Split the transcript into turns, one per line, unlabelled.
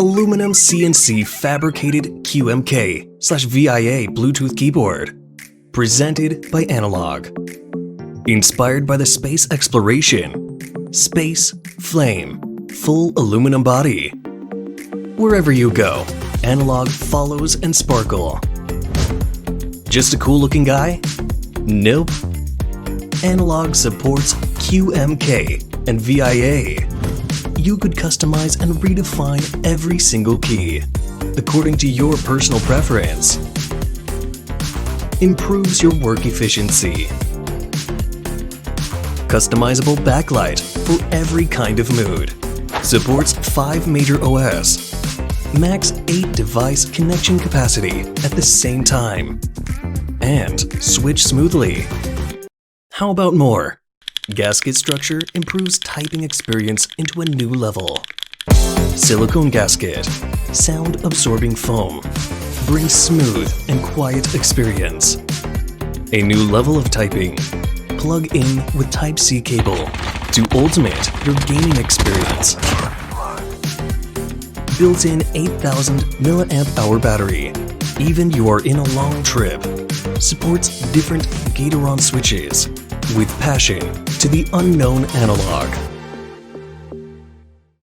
aluminum CNC fabricated Qmk/Via Bluetooth keyboard. Presented by Analogg. Inspired by the space exploration. Space, flame, full aluminum body. Wherever you go, Analogg follows and sparkle. Just a cool looking guy? Nope. Analogg supports Qmk&Via. You could customize and redefine every single key, according to your personal preference. Improves your work efficiency. Customizable backlight for every kind of mood. Supports 5 major OS. Max 8 device connection capacity at the same time. And switch smoothly. How about more? Gasket structure improves typing experience into a new level. Silicone gasket, sound absorbing foam, brings smooth and quiet experience. A new level of typing. Plug in with Type-C cable to ultimate your gaming experience. Built-in 8,000 mAh battery, even you are in a long trip. Supports different Gate-All-Around switches. With passion to the unknown Analogg.